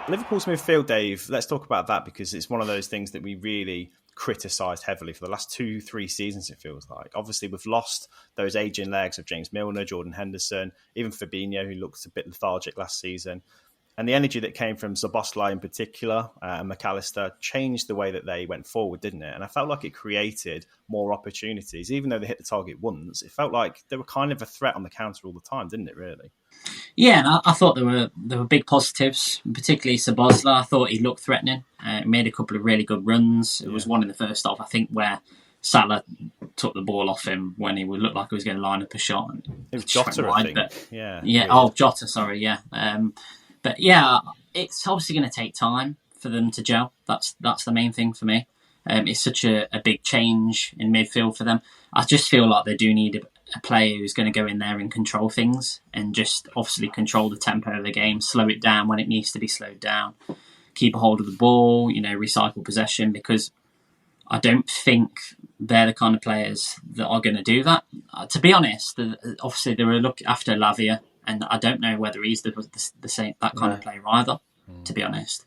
Liverpool's midfield, Dave, let's talk about that because it's one of those things that we really criticised heavily for the last 2-3 seasons, it feels like. Obviously, we've lost those ageing legs of James Milner, Jordan Henderson, even Fabinho, who looked a bit lethargic last season. And the energy that came from Szoboszlai in particular and McAllister changed the way that they went forward, didn't it? And I felt like it created more opportunities. Even though they hit the target once, it felt like they were kind of a threat on the counter all the time, didn't it, really? Yeah, and I thought there were big positives, particularly Szoboszlai. I thought he looked threatening. Made a couple of really good runs. It was one in the first half, I think, where Salah took the ball off him when he would look like he was going to line up a shot. It was Jota, I think. But, yeah. Weird. Oh, Jota, sorry, yeah. But yeah, it's obviously going to take time for them to gel. That's the main thing for me. It's such a big change in midfield for them. I just feel like they do need a player who's going to go in there and control things and just obviously control the tempo of the game, slow it down when it needs to be slowed down, keep a hold of the ball, recycle possession, because I don't think they're the kind of players that are going to do that. To be honest, obviously they were looking after Lavia, and I don't know whether he's the same that kind of player either, to be honest.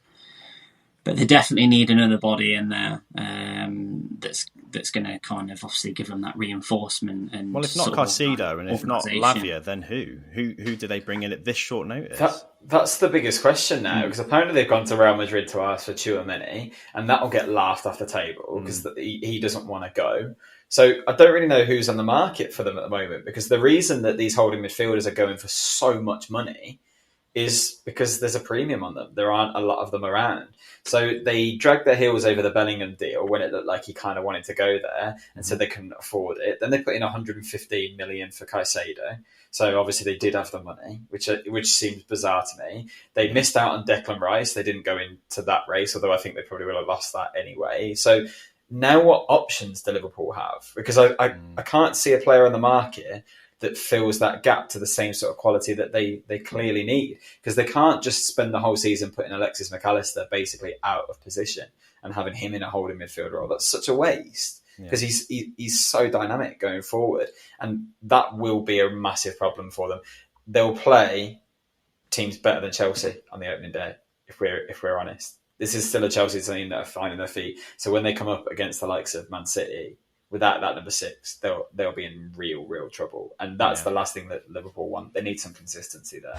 But they definitely need another body in there that's going to kind of obviously give them that reinforcement. And well, if not Caicedo and if not Lavia, then who? Who do they bring in at this short notice? That's the biggest question now, because apparently they've gone to Real Madrid to ask for Tchouaméni, and that will get laughed off the table because he doesn't want to go. So I don't really know who's on the market for them at the moment, because the reason that these holding midfielders are going for so much money is because there's a premium on them. There aren't a lot of them around. So they dragged their heels over the Bellingham deal when it looked like he kind of wanted to go there and said they couldn't afford it. Then they put in 115 million for Caicedo. So obviously they did have the money, which seems bizarre to me. They missed out on Declan Rice. They didn't go into that race, although I think they probably would have lost that anyway. So now what options do Liverpool have? Because I can't see a player on the market that fills that gap to the same sort of quality that they clearly need. Because they can't just spend the whole season putting Alexis McAllister basically out of position and having him in a holding midfield role. That's such a waste, because he's so dynamic going forward. And that will be a massive problem for them. They'll play teams better than Chelsea on the opening day, if we're honest. This is still a Chelsea team that are finding their feet. So when they come up against the likes of Man City, without that number 6, they'll be in real trouble. And that's the last thing that Liverpool want. They need some consistency there.